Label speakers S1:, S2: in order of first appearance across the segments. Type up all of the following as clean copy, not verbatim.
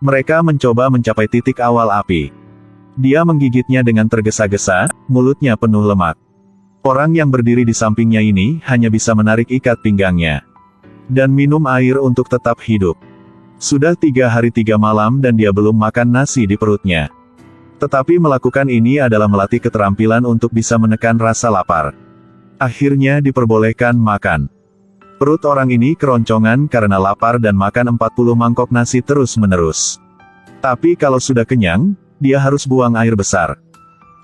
S1: Mereka mencoba mencapai titik awal api. Dia menggigitnya dengan tergesa-gesa, mulutnya penuh lemak. Orang yang berdiri di sampingnya ini hanya bisa menarik ikat pinggangnya dan minum air untuk tetap hidup. Sudah 3 hari 3 malam dan dia belum makan nasi di perutnya. Tetapi melakukan ini adalah melatih keterampilan untuk bisa menekan rasa lapar. Akhirnya diperbolehkan makan. Perut orang ini keroncongan karena lapar dan makan 40 mangkok nasi terus-menerus. Tapi kalau sudah kenyang, dia harus buang air besar.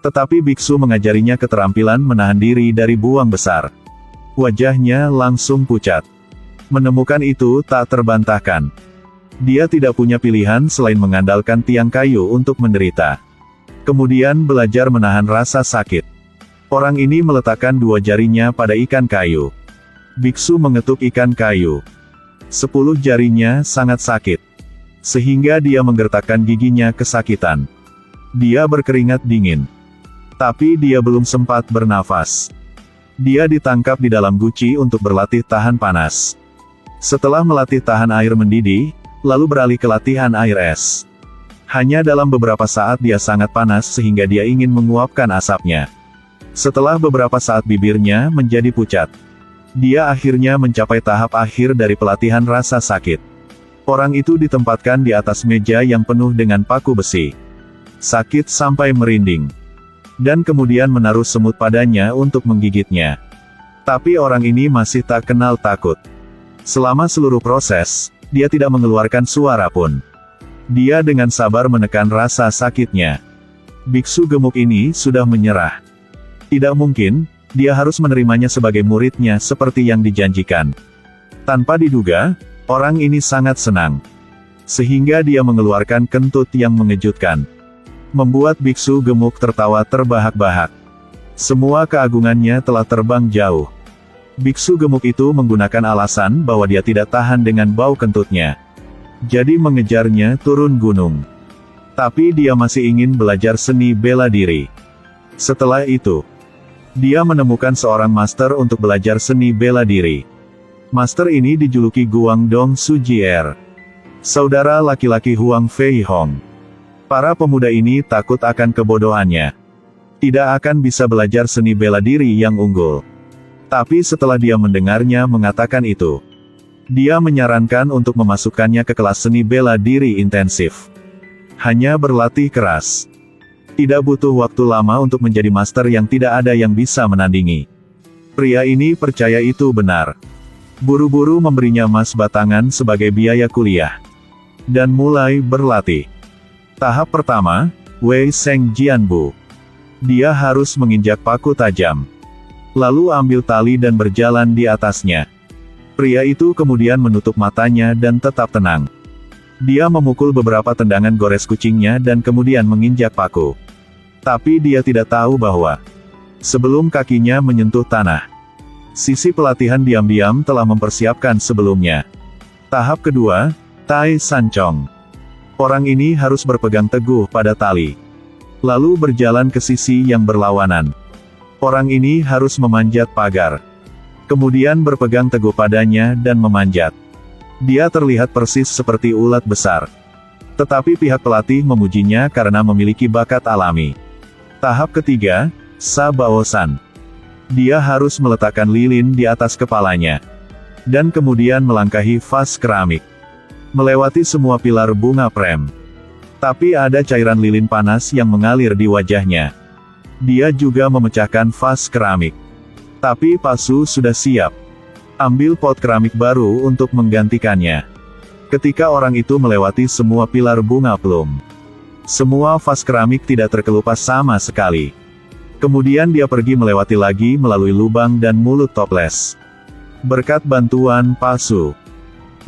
S1: Tetapi biksu mengajarinya keterampilan menahan diri dari buang besar. Wajahnya langsung pucat. Menemukan itu tak terbantahkan. Dia tidak punya pilihan selain mengandalkan tiang kayu untuk menderita. Kemudian belajar menahan rasa sakit. Orang ini meletakkan 2 jarinya pada ikan kayu. Biksu mengetuk ikan kayu. 10 jarinya sangat sakit. Sehingga dia menggertakkan giginya kesakitan. Dia berkeringat dingin. Tapi dia belum sempat bernafas. Dia ditangkap di dalam guci untuk berlatih tahan panas. Setelah melatih tahan air mendidih, lalu beralih ke latihan air es. Hanya dalam beberapa saat dia sangat panas sehingga dia ingin menguapkan asapnya. Setelah beberapa saat bibirnya menjadi pucat. Dia akhirnya mencapai tahap akhir dari pelatihan rasa sakit. Orang itu ditempatkan di atas meja yang penuh dengan paku besi. Sakit sampai merinding. Dan kemudian menaruh semut padanya untuk menggigitnya. Tapi orang ini masih tak kenal takut. Selama seluruh proses, dia tidak mengeluarkan suara pun. Dia dengan sabar menekan rasa sakitnya. Biksu gemuk ini sudah menyerah. Tidak mungkin, dia harus menerimanya sebagai muridnya seperti yang dijanjikan. Tanpa diduga, orang ini sangat senang. Sehingga dia mengeluarkan kentut yang mengejutkan. Membuat biksu gemuk tertawa terbahak-bahak. Semua keagungannya telah terbang jauh. Biksu gemuk itu menggunakan alasan bahwa dia tidak tahan dengan bau kentutnya. Jadi mengejarnya turun gunung. Tapi dia masih ingin belajar seni bela diri. Setelah itu, dia menemukan seorang master untuk belajar seni bela diri. Master ini dijuluki Guangdong Sujier, saudara laki-laki Huang Fei Hong. Para pemuda ini takut akan kebodohannya. Tidak akan bisa belajar seni bela diri yang unggul. Tapi setelah dia mendengarnya mengatakan itu, dia menyarankan untuk memasukkannya ke kelas seni bela diri intensif. Hanya berlatih keras. Tidak butuh waktu lama untuk menjadi master yang tidak ada yang bisa menandingi. Pria ini percaya itu benar. Buru-buru memberinya emas batangan sebagai biaya kuliah. Dan mulai berlatih. Tahap pertama, Wei Seng Jianbu. Dia harus menginjak paku tajam. Lalu ambil tali dan berjalan di atasnya. Pria itu kemudian menutup matanya dan tetap tenang. Dia memukul beberapa tendangan gores kucingnya dan kemudian menginjak paku. Tapi dia tidak tahu bahwa sebelum kakinya menyentuh tanah, sisi pelatihan diam-diam telah mempersiapkan sebelumnya. Tahap kedua, Tai Sancong. Orang ini harus berpegang teguh pada tali. Lalu berjalan ke sisi yang berlawanan. Orang ini harus memanjat pagar. Kemudian berpegang teguh padanya dan memanjat. Dia terlihat persis seperti ulat besar. Tetapi pihak pelatih memujinya karena memiliki bakat alami. Tahap ketiga, Sa Baosan. Dia harus meletakkan lilin di atas kepalanya. Dan kemudian melangkahi vas keramik. Melewati semua pilar bunga prem. Tapi ada cairan lilin panas yang mengalir di wajahnya. Dia juga memecahkan vas keramik. Tapi Pasu sudah siap. Ambil pot keramik baru untuk menggantikannya. Ketika orang itu melewati semua pilar bunga plum, semua vas keramik tidak terkelupas sama sekali. Kemudian dia pergi melewati lagi melalui lubang dan mulut toples. Berkat bantuan Pasu,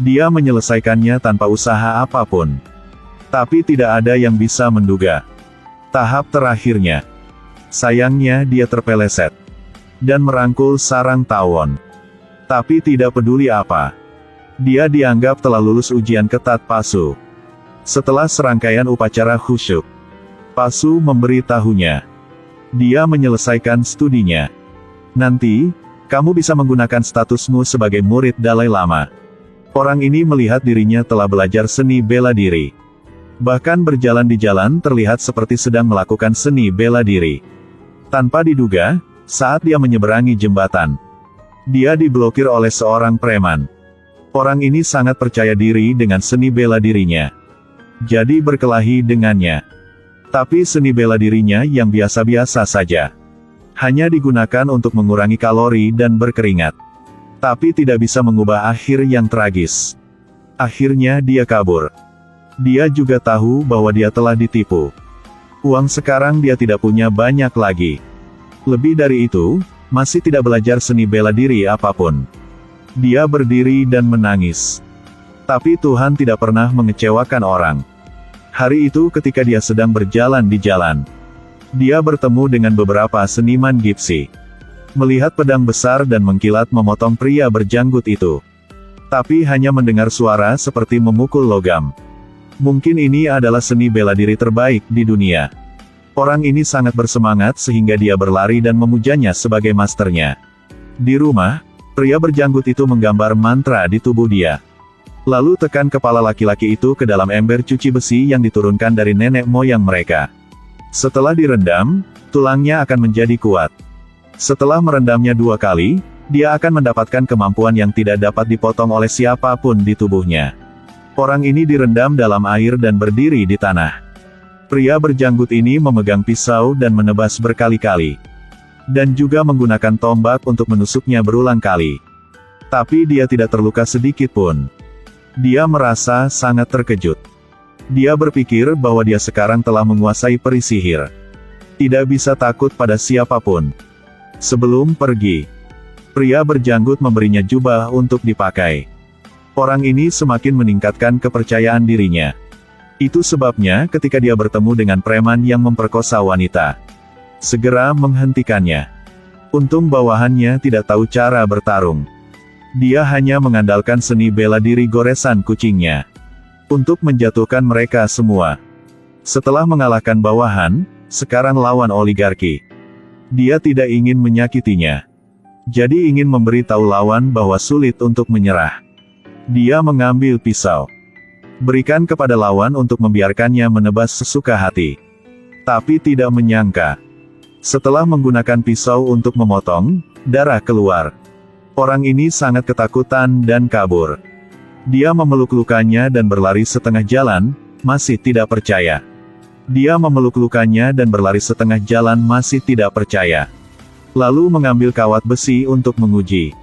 S1: dia menyelesaikannya tanpa usaha apapun. Tapi tidak ada yang bisa menduga. Tahap terakhirnya. Sayangnya dia terpeleset. Dan merangkul sarang tawon. Tapi tidak peduli apa. Dia dianggap telah lulus ujian ketat Pasu. Setelah serangkaian upacara khusyuk, Pasu memberitahunya. Dia menyelesaikan studinya. Nanti, kamu bisa menggunakan statusmu sebagai murid Dalai Lama. Orang ini melihat dirinya telah belajar seni bela diri. Bahkan berjalan di jalan terlihat seperti sedang melakukan seni bela diri. Tanpa diduga, saat dia menyeberangi jembatan, dia diblokir oleh seorang preman. Orang ini sangat percaya diri dengan seni bela dirinya, jadi berkelahi dengannya. Tapi seni bela dirinya yang biasa-biasa saja, hanya digunakan untuk mengurangi kalori dan berkeringat. Tapi tidak bisa mengubah akhir yang tragis. Akhirnya dia kabur. Dia juga tahu bahwa dia telah ditipu. Uang sekarang dia tidak punya banyak lagi. Lebih dari itu, masih tidak belajar seni bela diri apapun. Dia berdiri dan menangis. Tapi Tuhan tidak pernah mengecewakan orang. Hari itu ketika dia sedang berjalan di jalan, dia bertemu dengan beberapa seniman gipsi. Melihat pedang besar dan mengkilat memotong pria berjanggut itu. Tapi hanya mendengar suara seperti memukul logam. Mungkin ini adalah seni bela diri terbaik di dunia. Orang ini sangat bersemangat sehingga dia berlari dan memujanya sebagai masternya. Di rumah, pria berjanggut itu menggambar mantra di tubuh dia. Lalu tekan kepala laki-laki itu ke dalam ember cuci besi yang diturunkan dari nenek moyang mereka. Setelah direndam, tulangnya akan menjadi kuat. Setelah merendamnya 2 kali, dia akan mendapatkan kemampuan yang tidak dapat dipotong oleh siapapun di tubuhnya. Orang ini direndam dalam air dan berdiri di tanah. Pria berjanggut ini memegang pisau dan menebas berkali-kali. Dan juga menggunakan tombak untuk menusuknya berulang kali. Tapi dia tidak terluka sedikit pun. Dia merasa sangat terkejut. Dia berpikir bahwa dia sekarang telah menguasai peri sihir. Tidak bisa takut pada siapapun. Sebelum pergi, pria berjanggut memberinya jubah untuk dipakai. Orang ini semakin meningkatkan kepercayaan dirinya. Itu sebabnya ketika dia bertemu dengan preman yang memperkosa wanita, segera menghentikannya. Untung bawahannya tidak tahu cara bertarung. Dia hanya mengandalkan seni bela diri goresan kucingnya untuk menjatuhkan mereka semua. Setelah mengalahkan bawahan, sekarang lawan oligarki. Dia tidak ingin menyakitinya. Jadi ingin memberitahu lawan bahwa sulit untuk menyerah. Dia mengambil pisau. Berikan kepada lawan untuk membiarkannya menebas sesuka hati. Tapi tidak menyangka. Setelah menggunakan pisau untuk memotong, darah keluar. Orang ini sangat ketakutan dan kabur. Dia memeluk lukanya dan berlari setengah jalan, masih tidak percaya. Dia memeluk lukanya dan berlari setengah jalan masih tidak percaya. Lalu mengambil kawat besi untuk menguji.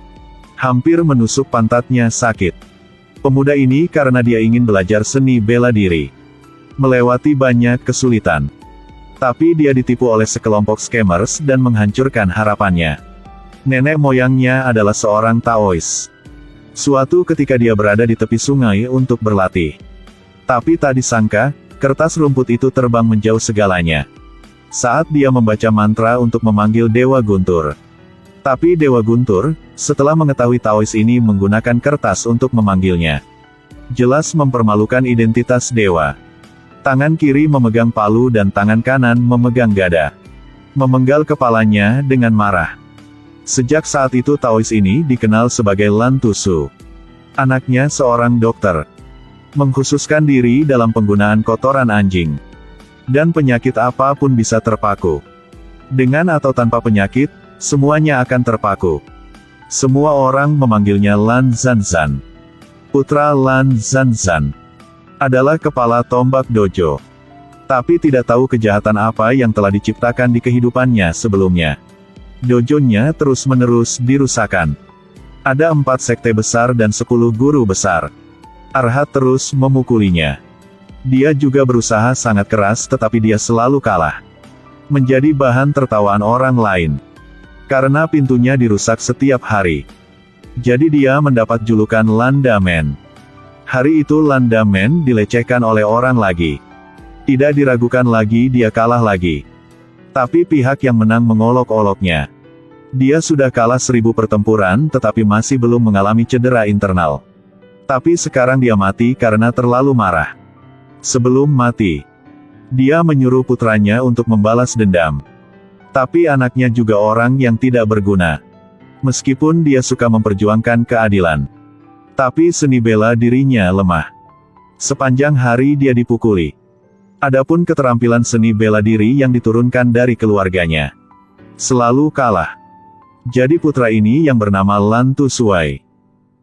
S1: Hampir menusuk pantatnya sakit. Pemuda ini karena dia ingin belajar seni bela diri. Melewati banyak kesulitan. Tapi dia ditipu oleh sekelompok scammers dan menghancurkan harapannya. Nenek moyangnya adalah seorang Taois. Suatu ketika dia berada di tepi sungai untuk berlatih. Tapi tak disangka, kertas rumput itu terbang menjauh segalanya. Saat dia membaca mantra untuk memanggil Dewa Guntur. Tapi Dewa Guntur, setelah mengetahui Taois ini menggunakan kertas untuk memanggilnya, jelas mempermalukan identitas dewa. Tangan kiri memegang palu dan tangan kanan memegang gada. Memenggal kepalanya dengan marah. Sejak saat itu Taois ini dikenal sebagai Lan Tusu. Anaknya seorang dokter. Mengkhususkan diri dalam penggunaan kotoran anjing. Dan penyakit apapun bisa terpaku. Dengan atau tanpa penyakit, semuanya akan terpaku. Semua orang memanggilnya Lan Zanzan. Putra Lan Zanzan adalah kepala tombak dojo. Tapi tidak tahu kejahatan apa yang telah diciptakan di kehidupannya sebelumnya. Dojonya terus-menerus dirusakkan. Ada 4 sekte besar dan 10 guru besar. Arhat terus memukulinya. Dia juga berusaha sangat keras tetapi dia selalu kalah. Menjadi bahan tertawaan orang lain. Karena pintunya dirusak setiap hari. Jadi dia mendapat julukan Landamen. Hari itu Landamen dilecehkan oleh orang lagi. Tidak diragukan lagi dia kalah lagi. Tapi pihak yang menang mengolok-oloknya. Dia sudah kalah 1000 pertempuran tetapi masih belum mengalami cedera internal. Tapi sekarang dia mati karena terlalu marah. Sebelum mati, dia menyuruh putranya untuk membalas dendam. Tapi anaknya juga orang yang tidak berguna. Meskipun dia suka memperjuangkan keadilan. Tapi seni bela dirinya lemah. Sepanjang hari dia dipukuli. Adapun keterampilan seni bela diri yang diturunkan dari keluarganya, selalu kalah. Jadi putra ini yang bernama Lan Tusuai.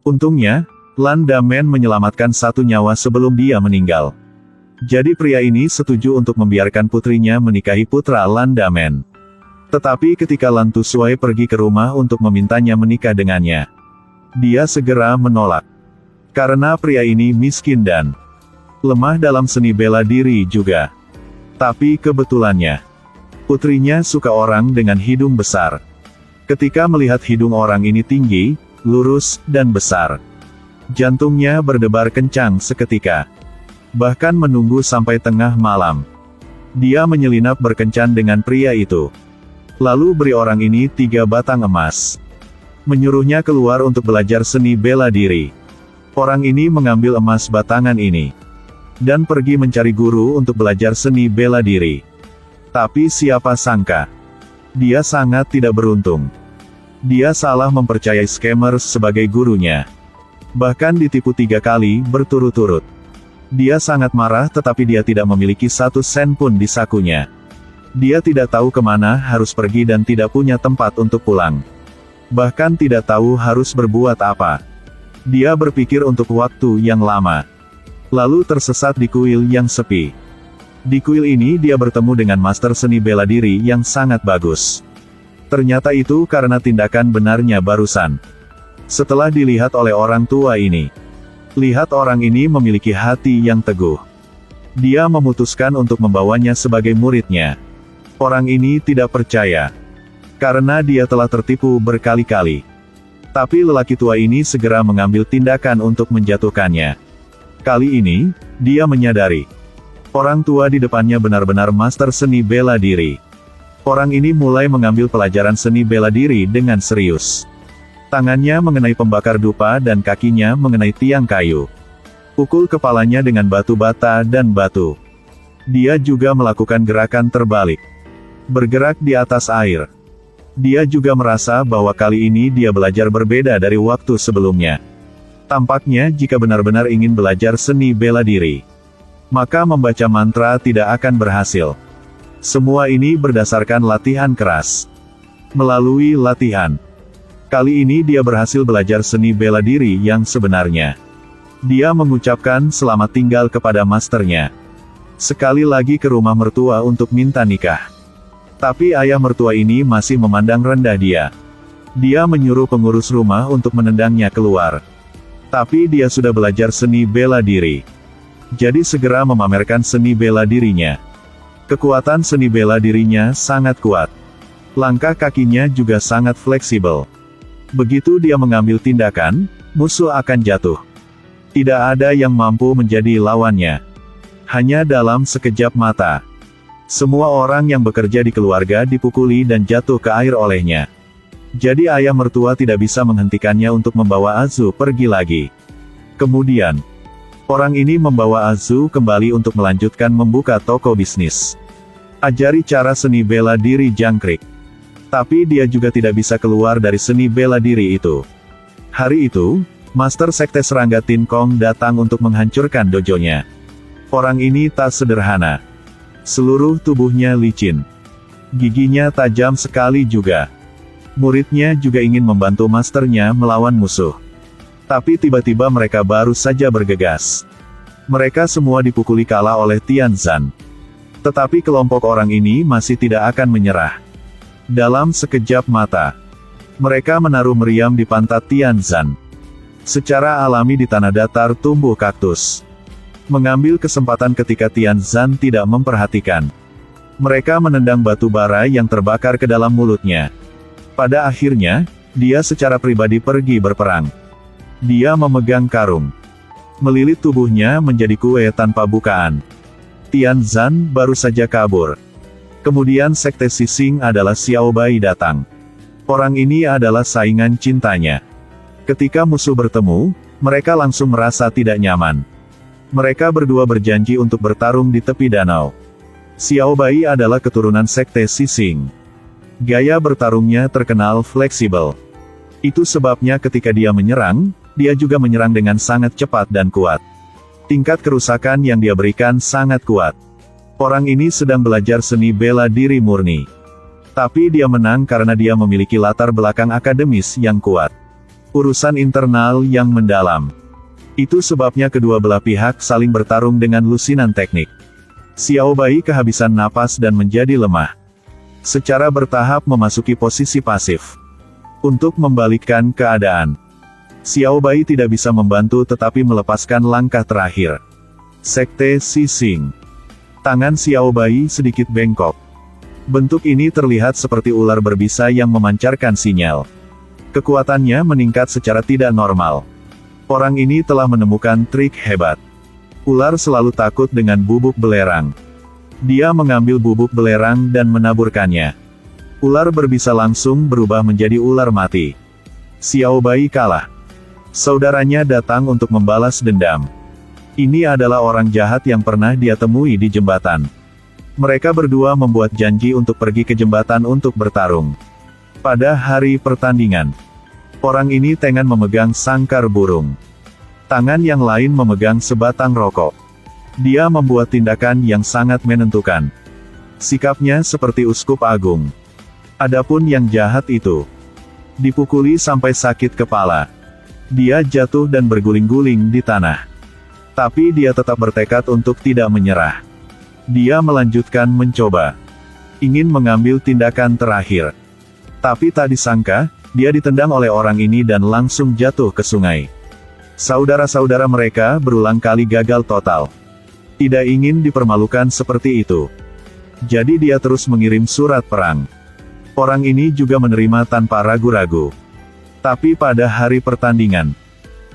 S1: Untungnya, Lan Damen menyelamatkan satu nyawa sebelum dia meninggal. Jadi pria ini setuju untuk membiarkan putrinya menikahi putra Lan Damen. Tetapi ketika Lan Tusuai pergi ke rumah untuk memintanya menikah dengannya, dia segera menolak. Karena pria ini miskin dan lemah dalam seni bela diri juga. Tapi kebetulannya, putrinya suka orang dengan hidung besar. Ketika melihat hidung orang ini tinggi, lurus, dan besar, jantungnya berdebar kencang seketika. Bahkan menunggu sampai tengah malam. Dia menyelinap berkencan dengan pria itu. Lalu beri orang ini 3 batang emas. Menyuruhnya keluar untuk belajar seni bela diri. Orang ini mengambil emas batangan ini dan pergi mencari guru untuk belajar seni bela diri. Tapi siapa sangka, dia sangat tidak beruntung. Dia salah mempercayai scammer sebagai gurunya. Bahkan ditipu 3 kali berturut-turut. Dia sangat marah tetapi dia tidak memiliki 1 sen pun di sakunya. Dia tidak tahu kemana harus pergi dan tidak punya tempat untuk pulang. Bahkan tidak tahu harus berbuat apa. Dia berpikir untuk waktu yang lama. Lalu tersesat di kuil yang sepi. Di kuil ini dia bertemu dengan master seni bela diri yang sangat bagus. Ternyata itu karena tindakan benarnya barusan. Setelah dilihat oleh orang tua ini, lihat orang ini memiliki hati yang teguh. Dia memutuskan untuk membawanya sebagai muridnya. Orang ini tidak percaya, karena dia telah tertipu berkali-kali. Tapi lelaki tua ini segera mengambil tindakan untuk menjatuhkannya. Kali ini, dia menyadari, orang tua di depannya benar-benar master seni bela diri. Orang ini mulai mengambil pelajaran seni bela diri dengan serius. Tangannya mengenai pembakar dupa dan kakinya mengenai tiang kayu. Pukul kepalanya dengan batu bata dan batu. Dia juga melakukan gerakan terbalik. Bergerak di atas air. Dia juga merasa bahwa kali ini dia belajar berbeda dari waktu sebelumnya. Tampaknya jika benar-benar ingin belajar seni bela diri, maka membaca mantra tidak akan berhasil. Semua ini berdasarkan latihan keras. Melalui latihan, kali ini dia berhasil belajar seni bela diri yang sebenarnya. Dia mengucapkan selamat tinggal kepada masternya. Sekali lagi ke rumah mertua untuk minta nikah. Tapi ayah mertua ini masih memandang rendah dia. Dia menyuruh pengurus rumah untuk menendangnya keluar. Tapi dia sudah belajar seni bela diri. Jadi segera memamerkan seni bela dirinya. Kekuatan seni bela dirinya sangat kuat. Langkah kakinya juga sangat fleksibel. Begitu dia mengambil tindakan, musuh akan jatuh. Tidak ada yang mampu menjadi lawannya. Hanya dalam sekejap mata. Semua orang yang bekerja di keluarga dipukuli dan jatuh ke air olehnya. Jadi ayah mertua tidak bisa menghentikannya untuk membawa Azu pergi lagi. Kemudian, orang ini membawa Azu kembali untuk melanjutkan membuka toko bisnis. Ajari cara seni bela diri jangkrik. Tapi dia juga tidak bisa keluar dari seni bela diri itu. Hari itu, Master Sekte Serangga Tin Kong datang untuk menghancurkan dojonya. Orang ini tak sederhana. Seluruh tubuhnya licin. Giginya tajam sekali juga. Muridnya juga ingin membantu masternya melawan musuh. Tapi tiba-tiba mereka baru saja bergegas. Mereka semua dipukuli kalah oleh Tian Zhan. Tetapi kelompok orang ini masih tidak akan menyerah. Dalam sekejap mata, mereka menaruh meriam di pantat Tian Zhan. Secara alami di tanah datar tumbuh kaktus. Mengambil kesempatan ketika Tian Zhan tidak memperhatikan. Mereka menendang batu bara yang terbakar ke dalam mulutnya. Pada akhirnya, dia secara pribadi pergi berperang. Dia memegang karung. Melilit tubuhnya menjadi kue tanpa bukaan. Tian Zhan baru saja kabur. Kemudian Sekte Sising adalah Xiao Bai datang. Orang ini adalah saingan cintanya. Ketika musuh bertemu, mereka langsung merasa tidak nyaman. Mereka berdua berjanji untuk bertarung di tepi danau. Xiao Bai adalah keturunan Sekte Sising. Gaya bertarungnya terkenal fleksibel. Itu sebabnya ketika dia menyerang, dia juga menyerang dengan sangat cepat dan kuat. Tingkat kerusakan yang dia berikan sangat kuat. Orang ini sedang belajar seni bela diri murni. Tapi dia menang karena dia memiliki latar belakang akademis yang kuat. Urusan internal yang mendalam. Itu sebabnya kedua belah pihak saling bertarung dengan lusinan teknik. Xiao Bai kehabisan napas dan menjadi lemah. Secara bertahap memasuki posisi pasif. Untuk membalikkan keadaan. Xiao Bai tidak bisa membantu tetapi melepaskan langkah terakhir. Sekte Sising. Tangan Xiao Bai sedikit bengkok. Bentuk ini terlihat seperti ular berbisa yang memancarkan sinyal. Kekuatannya meningkat secara tidak normal. Orang ini telah menemukan trik hebat. Ular selalu takut dengan bubuk belerang. Dia mengambil bubuk belerang dan menaburkannya. Ular berbisa langsung berubah menjadi ular mati. Xiao Bai kalah. Saudaranya datang untuk membalas dendam. Ini adalah orang jahat yang pernah dia temui di jembatan. Mereka berdua membuat janji untuk pergi ke jembatan untuk bertarung. Pada hari pertandingan, orang ini tengah memegang sangkar burung. Tangan yang lain memegang sebatang rokok. Dia membuat tindakan yang sangat menentukan. Sikapnya seperti uskup agung. Adapun yang jahat itu, dipukuli sampai sakit kepala. Dia jatuh dan berguling-guling di tanah. Tapi dia tetap bertekad untuk tidak menyerah. Dia melanjutkan mencoba. Ingin mengambil tindakan terakhir. Tapi tak disangka, dia ditendang oleh orang ini dan langsung jatuh ke sungai. Saudara-saudara mereka berulang kali gagal total. Tidak ingin dipermalukan seperti itu. Jadi dia terus mengirim surat perang. Orang ini juga menerima tanpa ragu-ragu. Tapi pada hari pertandingan,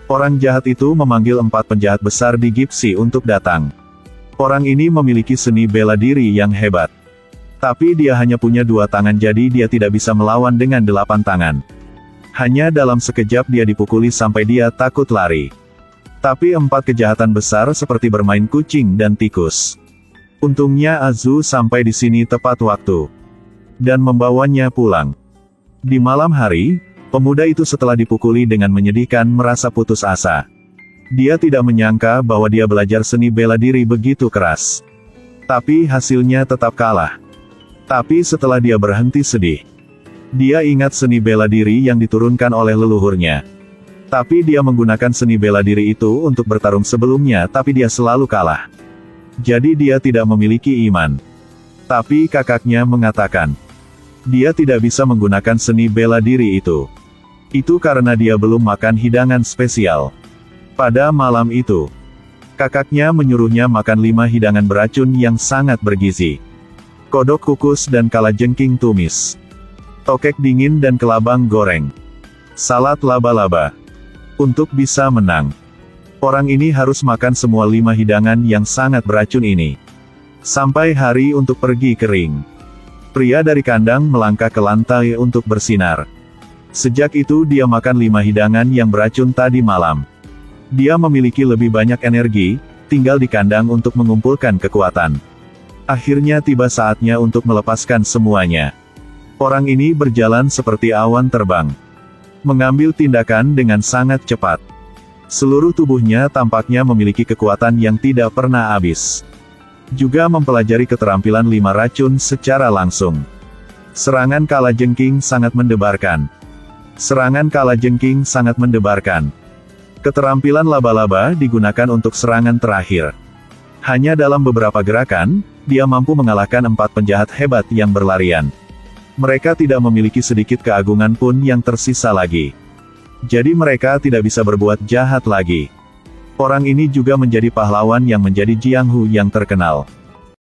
S1: orang jahat itu memanggil 4 penjahat besar di Gipsi untuk datang. Orang ini memiliki seni bela diri yang hebat. Tapi dia hanya punya 2 tangan jadi dia tidak bisa melawan dengan 8 tangan. Hanya dalam sekejap dia dipukuli sampai dia takut lari. Tapi 4 kejahatan besar seperti bermain kucing dan tikus. Untungnya Azu sampai di sini tepat waktu. Dan membawanya pulang. Di malam hari, pemuda itu setelah dipukuli dengan menyedihkan merasa putus asa. Dia tidak menyangka bahwa dia belajar seni bela diri begitu keras. Tapi hasilnya tetap kalah. Tapi setelah dia berhenti sedih, dia ingat seni bela diri yang diturunkan oleh leluhurnya. Tapi dia menggunakan seni bela diri itu untuk bertarung sebelumnya tapi dia selalu kalah. Jadi dia tidak memiliki iman. Tapi kakaknya mengatakan, dia tidak bisa menggunakan seni bela diri itu. Itu karena dia belum makan hidangan spesial. Pada malam itu, kakaknya menyuruhnya makan 5 hidangan beracun yang sangat bergizi. Kodok kukus dan kalajengking tumis. Tokek dingin dan kelabang goreng. Salad laba-laba. Untuk bisa menang, orang ini harus makan semua 5 hidangan yang sangat beracun ini. Sampai hari untuk pergi kering. Pria dari kandang melangkah ke lantai untuk bersinar. Sejak itu dia makan 5 hidangan yang beracun tadi malam. Dia memiliki lebih banyak energi, tinggal di kandang untuk mengumpulkan kekuatan. Akhirnya tiba saatnya untuk melepaskan semuanya. Orang ini berjalan seperti awan terbang. Mengambil tindakan dengan sangat cepat. Seluruh tubuhnya tampaknya memiliki kekuatan yang tidak pernah habis. Juga mempelajari keterampilan 5 racun secara langsung. Serangan kalajengking sangat mendebarkan. Serangan kalajengking sangat mendebarkan. Keterampilan laba-laba digunakan untuk serangan terakhir. Hanya dalam beberapa gerakan, dia mampu mengalahkan 4 penjahat hebat yang berlarian. Mereka tidak memiliki sedikit keagungan pun yang tersisa lagi. Jadi mereka tidak bisa berbuat jahat lagi. Orang ini juga menjadi pahlawan yang menjadi Jiang Hu yang terkenal.